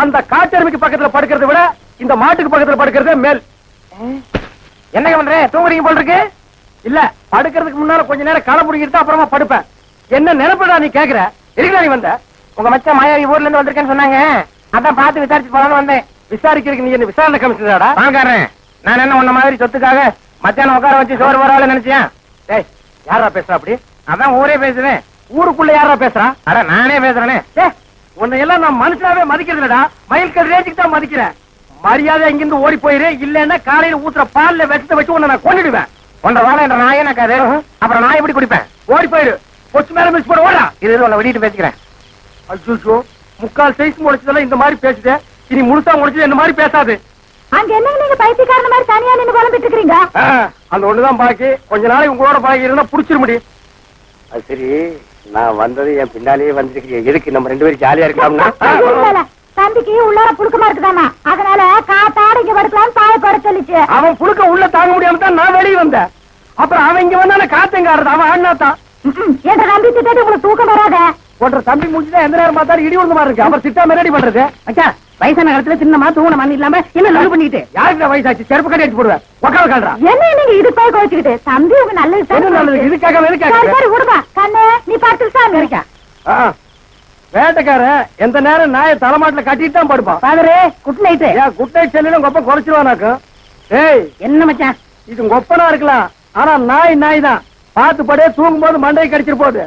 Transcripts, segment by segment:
அந்த காட்டெருமைக்கு பக்கத்துல படுக்கிறத விட இந்த மாட்டுக்கு பக்கத்துல படுக்கிறதே மேல். என்னங்க பண்ற? தூங்குறீங்க போல் இருக்கு. இல்ல, படுக்கிறதுக்கு முன்னால கொஞ்ச நேரம் களை முடிக்கிட்டு அப்புறமா படுப்பேன். என்ன நினைப்படா நீ கேக்குற? இருக்கா நீ வந்த? உங்க மச்சான் மாயாவி ஊர்ல இருந்து வந்திருக்கேன்னு சொன்னாங்க. அதான் பார்த்து விசாரிச்சு போலான்னு வந்தேன். விசாரிக்கிறதுக்கு நீ என்ன விசாரணை கமிஷனராடா? பாக்காரன், நான் என்ன உன்ன மாதிரி சொத்துக்காக மச்சான உட்கார வச்சு சோறு வரால நினைச்சேன். டேய், யாரா பேசுறா அப்படி? அதான் ஊரே பேசுவேன். ஊருக்குள்ள யாரா பேசுறா? அட நானே பேசுறேனே. உன்னை எல்லாம் நான் மனுஷனாவே மதிக்கிறதுலடா, மயில்கல் ரேஞ்சுக்கு தான் மதிக்கிறேன். மரியாதை இங்கிருந்து ஓடி போயிரு, இல்லன்னா காலையில ஊத்துற பால்ல விஷத்தை வச்சு உன்னை நான் கொன்னிடுவேன். ஒன்றரை வாழை என்ற நாயே நக்காது. அப்புறம் நான் எப்படி குடிப்பேன்? ஓடி போயிரு, கொச்சு மேல மிஸ் பண்ண ஓடா. இது உன்னை வெடிட்டு பேசிக்கிறேன். அச்சோ, முக்கால் சைஸ் முடிச்சதெல்லாம் இந்த மாதிரி பேசுதே, இனி முழுசா முடிச்சது இந்த மாதிரி பேசாது. அங்க என்ன நீங்க பைத்தியக்காரன மாதிரி தனியா நின்னு குழம்பிட்டு இருக்கீங்க? அந்த ஒண்ணுதான் பாக்கி. கொஞ்ச நாளைக்கு உங்களோட பாக்கி இருந்தா புடிச்சிட முடியும். அது சரி, நான் வந்தது என் பின்னாலேயே வந்திருக்கீங்க. எதுக்கு நம்ம 2 பேரும் ஜாலியா இருக்கலாம்னா? தம்பிக்கு உள்ளார புழுக்கமா இருக்குதாமா, அதனால காத்தாட இங்க படுக்கலாம்னு தாய பட சொல்லிச்சு. அவன் புழுக்க உள்ள தாங்க முடியாம தான் நான் வெளியே வந்தேன். அப்புறம் அவன் இங்க வந்தான காத்தங்க ஆடுறது. அவன் அண்ணாத்தான் என்ற நம்பி திட்டு உங்களுக்கு தூக்கம் வராத. ஒன்ற தம்பி முடிச்சுதான் எந்த நேரம் பார்த்தாலும் இடி விழுந்த மாதிரி இருக்கு. அப்புறம் சிட்டாம ரெடி பண்றது. அக்கா, வயசான காலத்துல சின்னமா தூங்கின மண் இல்லாம என்ன நல்ல பண்ணிட்டு யாருக்கு வயசாச்சு? செருப்பு கட்டி அடிச்சு போடுவேன். உக்கால கால்றா. என்ன நீங்க இது போய் கோச்சுக்கிட்டு? தம்பி உங்க நல்லது நல்லது. இதுக்காக சரி விடுப்பா. கண்ணு நீ பார்த்து சாமி இருக்கா. வேட்டைக்காரன் எந்த நேரம் நாயை தலைமாட்டில கட்டிட்டு தான் படுப்பான். பாதரே, குட் நைட். குட் நைட் செல்லிலும் கொப்ப குறைச்சிருவானாக்கும். ஏய், என்ன மச்சான் இது கொப்பனா இருக்கலாம், ஆனா நாய் தான். பார்த்து படே, தூங்கும் போது மண்டையை கடிச்சிட்டு போகுது.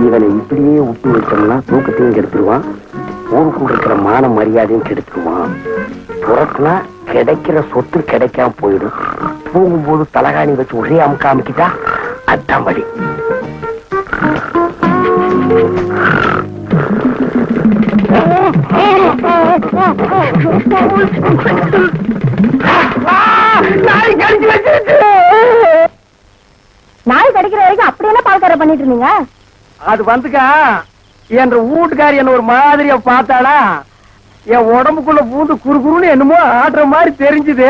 இவனை இப்படியே விட்டு வச்சோம்னா தூக்கத்தையும் கெடுத்துருவான், ஊருக்குள்ள இருக்கிற மான மரியாதையும் கெடுத்துருவான். புறத்துனா கிடைக்கிற சொத்து கிடைக்காம போயிடும். தூங்கும்போது தலகாணி வச்சு ஒரே அமுக்க அமைக்கிட்டா அதான் வழி. நாய் கடிக்கிற வரைக்கும் அப்படியெல்லாம் பால்கார பண்ணிட்டு இருந்தீங்க? அது வந்துக்கா, என்ற வீட்டுக்காரி என்ன ஒரு மாதிரியா பார்த்தாளா, என் உடம்புக்குள்ள பூந்து குறுகுறுன்னு என்னமோ ஆடுற மாதிரி தெரிஞ்சுது.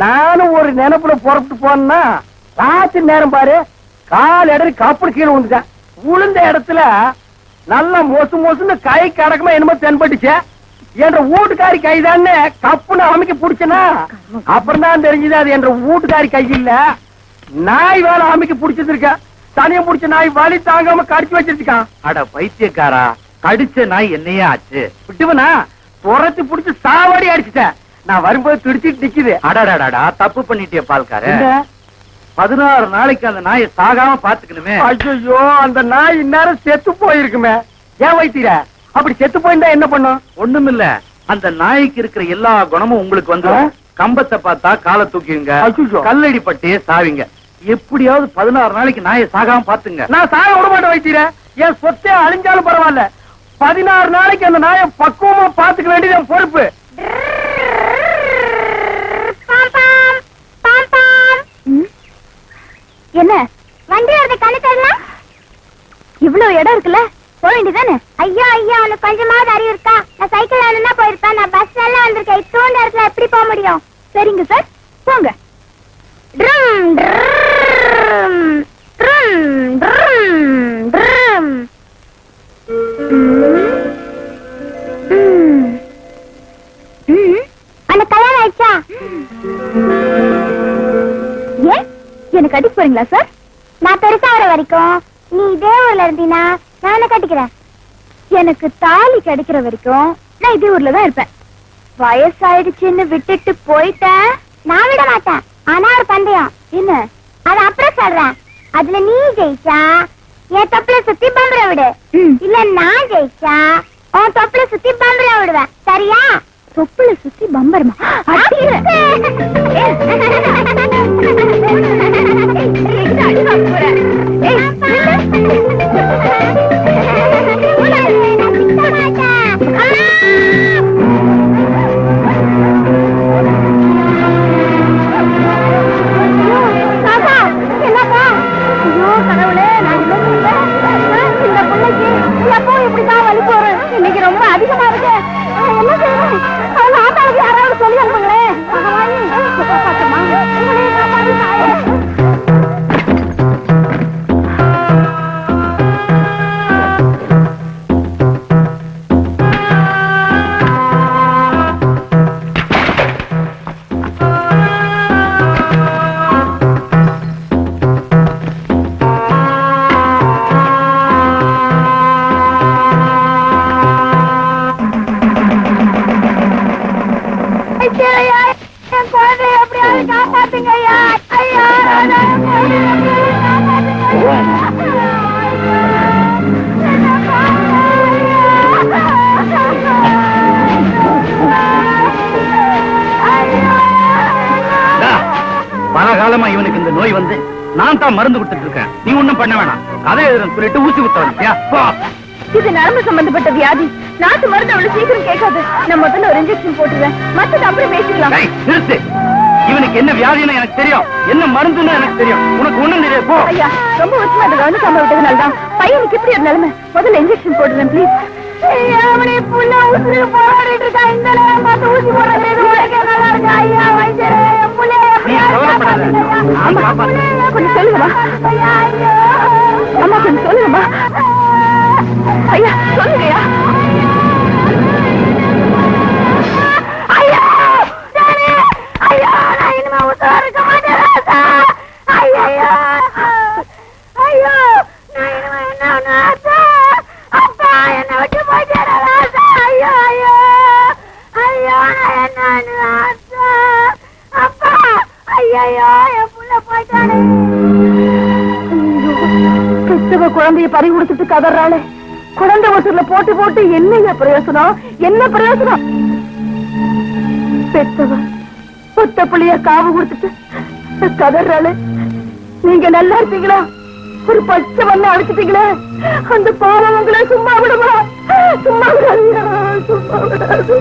நானும் ஒரு நினைப்புல புறப்பட்டு போனா ராத்திரி நேரம் பாரு, கால் இடறி கப்படு கீழே விழுந்துட்டேன். விழுந்த இடத்துல நல்லா மொசுன்னு கை கடக்கமா என்னமோ தென்பட்டுச்சு. என்ற வீட்டுக்காரி கைதான்னு கப்புன்னு அமைக்க பிடிச்சனா, அப்புறம் தான் தெரிஞ்சது அது என்ற வீட்டுக்காரி கை இல்ல, நாய் வேலை அமைக்க பிடிச்சிருக்க. தனியா பிடிச்ச நாய் வலி தாங்காம கடிச்சு வச்சிருக்கான். அட பைத்தியக்காரா, கடிச்ச நாய் என்னையே ஆச்சு? விட்டுவனா துரத்தி பிடிச்சு சாவடி அடிச்சுட்டேன். நான் வரும்போது துடிச்சிட்டு நிக்குது. அடடாடா, தப்பு பண்ணிட்டிய பால்கார. 16 நாளைக்கு அந்த நாயை சாகாம பாத்துக்கணுமே. ஐயோ, அந்த நாய் இந்நேரம் செத்து போயிருக்குமே. ஏன் வைத்தீர? அப்படி செத்து போயிருந்தா என்ன பண்ணும்? ஒண்ணுமில்ல, அந்த நாய்க்கு இருக்கிற எல்லா குணமும் உங்களுக்கு வந்து கம்பத்தை பார்த்தா காலை தூக்கிங்க, கல்லடி பட்டே சாவிங்க. எப்படியாவது 16 நாளைக்கு நாயை சாகாம பாத்துங்க. நான் சாக விட மாட்டேன் வைத்தீர. என் சொத்தே அழிஞ்சாலும் பரவாயில்ல, 16 நாளைக்கு அந்த நாயை பக்குவமா பாத்துக்க வேண்டியது என் பொறுப்பு. என்ன வண்டி வரத கணக்கெல்லாம் இவ்வளவு இடம் இருக்குல்ல, போக வேண்டியதானே? ஐயா ஐயா, உனக்கு கொஞ்சமாவது அறிவு இருக்கா? நான் சைக்கிள் ஆனா போயிருப்பேன், நான் பஸ் எல்லாம் வந்திருக்கேன். இத்தோண்ட இடத்துல எப்படி போக முடியும்? சரிங்க சார், போங்க. அந்த கல்யாணம் ஆயிடுச்சா? ஏன் எனக்கு கட்டிக்கு போறீங்களா சார்? நான் பெருசா வர வரைக்கும் நீ இதே ஊர்ல இருந்தீனா நானே கட்டிக்கிறேன். எனக்கு தாலி கிடைக்கிற வரைக்கும் நான் இதே ஊர்ல தான் இருப்பேன். வயசாயிடுச்சுன்னு விட்டுட்டு போயிட்டேன், நான் விட மாட்டேன். ஆனா ஒரு பந்தயம் என்ன, அது அப்புறம் சொல்றேன். அதுல நீ ஜெயிச்சா என் தொப்புல சுத்தி பம்பர விடு, இல்ல நான் ஜெயிச்சா உன் தொப்புல சுத்தி பம்பர விடுவேன். சரியா? தொப்புல சுத்தி பம்பரமா? இன்னைக்கு ரொம்ப அதிகமா இருக்கு. என்ன செய்யணும்? அவங்க ஆத்தாளுக்கு யாராவது சொல்லி முடியலையா என் குழந்தைய எப்படியாவது காப்பாத்துங்க ஐயா ஐயா பல காலமா இவனுக்கு இந்த நோய் வந்து நான் தான் மருந்து கொடுத்துட்டு இருக்கேன். நீ ஒண்ணும் பண்ண வேணாம். கதை எழுதுறேன்னு சொல்லிட்டு ஊசி குத்த. இது நரம்பு சம்பந்தப்பட்ட வியாதி. நாட்டு மருந்து அவ்வளவு சீக்கிரம் கேட்காது. நான் முதல்ல ஒரு இன்ஜெக்ஷன் போட்டுறேன். மத்தது அப்புறம் பேசிக்கலாம். நிறுத்து. இவனுக்கு என்ன வியாதின்னு எனக்கு தெரியும், என்ன மருந்துன்னு எனக்கு தெரியும். உனக்கு ஒண்ணும் தெரியாது. போ. ஐயா, ரொம்ப வருஷமா அதை கவனிக்காம விட்டதுனாலதான் பையனுக்கு இப்படி ஒரு நிலைமை. முதல்ல இன்ஜெக்ஷன் போட்டுறேன் ப்ளீஸ். அவனை புள்ள ஊசி போராடிட்டு இருக்கா. இந்த நேரம் பார்த்து ஊசி போடுறது நல்லா இருக்கு. ஐயா வைத்தியரே, என் புள்ளைய கொஞ்சம் சொல்லுங்கம்மா. அம்மா கொஞ்சம் சொல்லுங்கம்மா. ஐயா சொல்லுங்கய்யா. ஐயா ஐயா, நான் இனிமே உத்தரவு இருக்க மாட்டேன். ஐயா ஐயோ, நான் இனிமே என்ன அப்பா என்ன விட்டு போயிட்டேன். ஐயோ ஐயோ ஐயோ, நான் என்ன அப்பா. ஐயோ என் புள்ள போயிட்டானே. கிறிஸ்தவ குழந்தைய பறி கொடுத்துட்டு கதறாளே. குழந்தை வசூல போட்டு போட்டு என்னங்க பிரயோசனம், என்ன பிரயோசனம்? பெத்தவ புத்த புள்ளிய காவு கொடுத்துட்டு கதறாளே. நீங்க நல்லா இருப்பீங்களா? ஒரு பச்சை மண்ணை அழைச்சிட்டீங்களே, அந்த பாவம் உங்களை சும்மா விடுமா? சும்மா விடாதீங்க, சும்மா விடாது.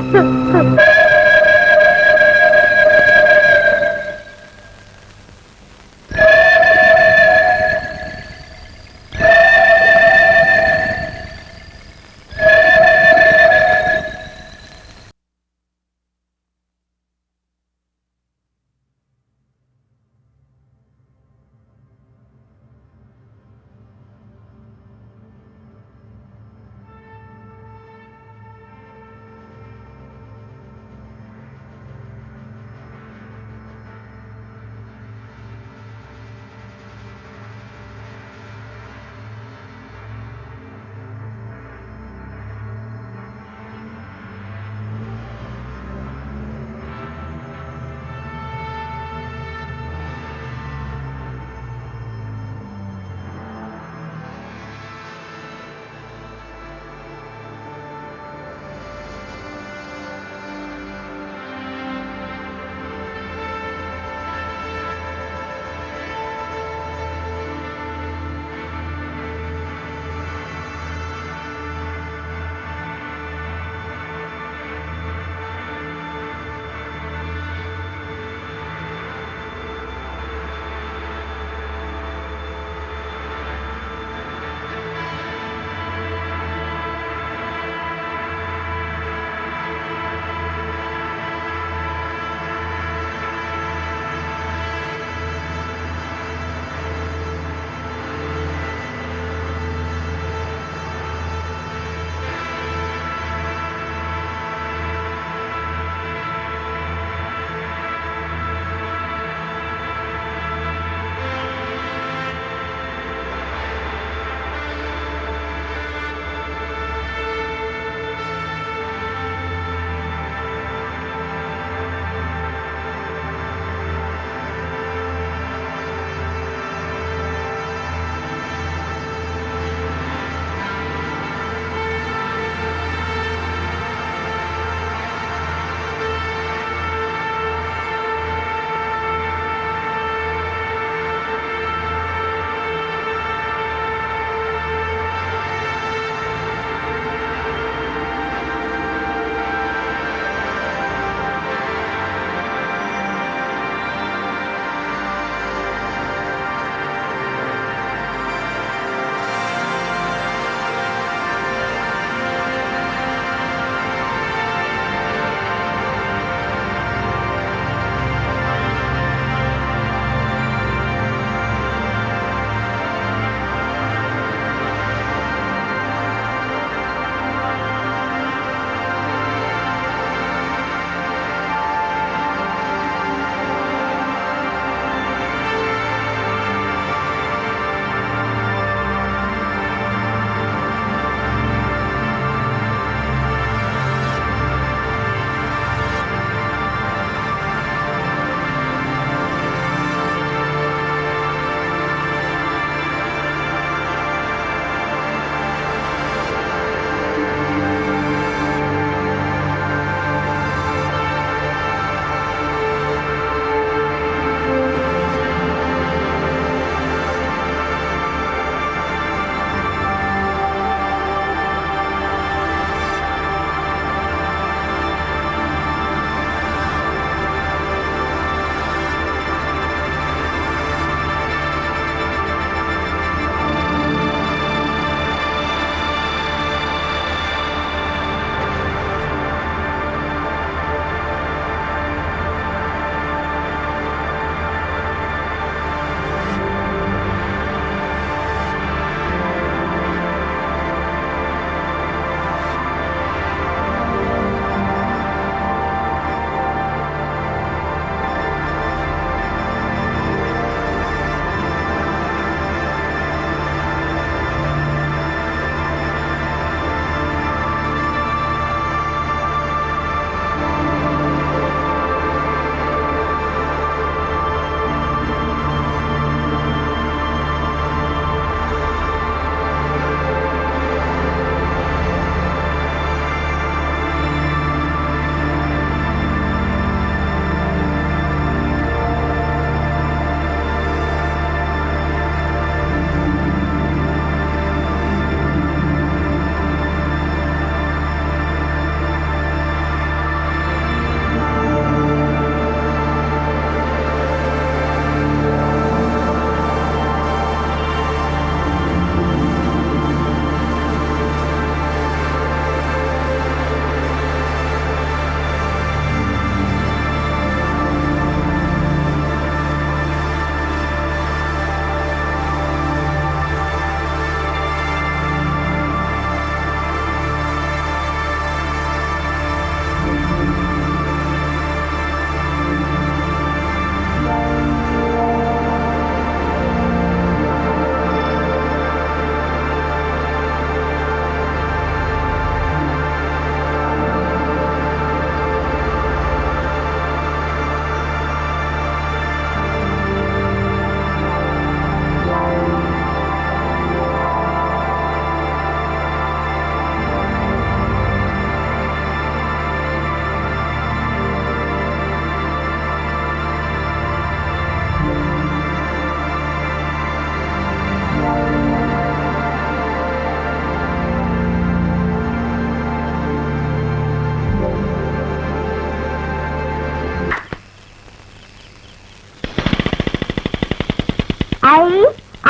ஐ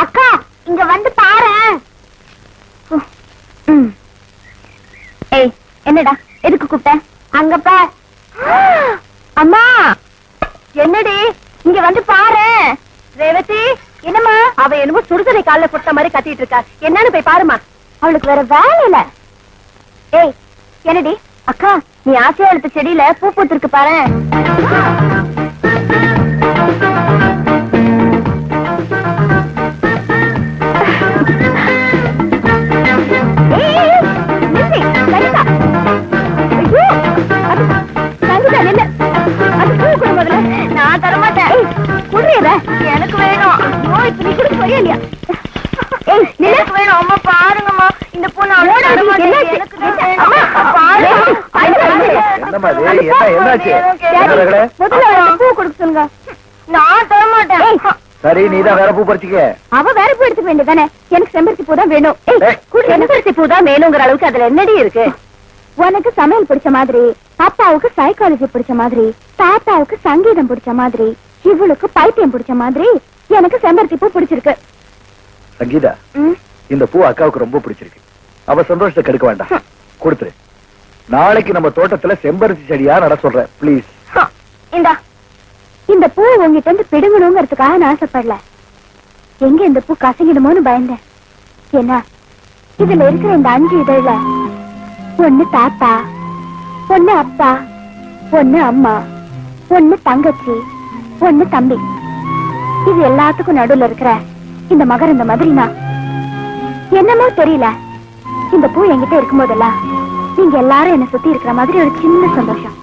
அக்கா இங்க வந்து பாரு. ஏய் என்னடா எதுக்கு கூப்பிட்ட? அங்க பார். அம்மா என்னடி இங்க வந்து பாரு. ரேவதி என்னம்மா? அவ என்னமோ சுடுதலை கால்ல போட்ட மாதிரி கத்திட்டு இருக்கா. என்னன்னு போய் பாருமா. அவளுக்கு வேற வேலை இல்ல. ஏய் என்னடி? அக்கா நீ ஆசையா எடுத்த செடியில பூ பூத்திருக்கு பாரு. நான் தரமாட்டேன். எனக்கு வேணும். இப்ப நீ கொடுக்க போறியா இல்லையா? எனக்கு வேணும். அம்மா பாருங்கம்மா இந்த பூ நான் பூ கொடுக்க சொல்லுங்க. நான் தரமாட்டேன். சரி நீதான் வேற பூ பறிச்சுக்க. அவ வேற பூ எடுத்துக்க வேண்டியதானே. எனக்கு செம்பருத்தி பூ தான் வேணும். செம்பருத்தி பூ தான் வேணுங்கிற அளவுக்கு அதுல என்னடி இருக்கு? உனக்கு சமையல் பிடிச்ச மாதிரி, அப்பாவுக்கு சைக்காலஜி பிடிச்ச மாதிரி, தாத்தாவுக்கு சங்கீதம் பிடிச்ச மாதிரி, இவளுக்கு பைத்தியம் பிடிச்ச மாதிரி எனக்கு செம்பருத்தி பூ பிடிச்சிருக்கு. சங்கீதா இந்த பூ அக்காவுக்கு ரொம்ப பிடிச்சிருக்கு. அவ சந்தோஷத்தை கெடுக்க வேண்டாம், கொடுத்துரு. நாளைக்கு நம்ம தோட்டத்துல செம்பருத்தி செடியா நட சொல்றேன் ப்ளீஸ். இந்தா இந்த பூ உங்ககிட்ட இருந்து பிடுங்கணுங்கிறதுக்காக நான் ஆசைப்படல. எங்க இந்த பூ கசங்கிடுமோன்னு பயந்தேன். ஏன்னா இதுல இருக்கிற இந்த 5 இதழ்ல ஒண்ணு தாத்தா, ஒண்ணு அப்பா, ஒண்ணு அம்மா, ஒண்ணு தங்கச்சி, ஒண்ணு தம்பி. இது எல்லாத்துக்கும் நடுவுல இருக்கிற இந்த மகரந்த மாதிரி நான் என்னமோ தெரியல. இந்த பூ என்கிட்ட இருக்கும் போதெல்லாம் நீங்க எல்லாரும் என்ன சுத்தி இருக்கிற மாதிரி ஒரு சின்ன சந்தோஷம்.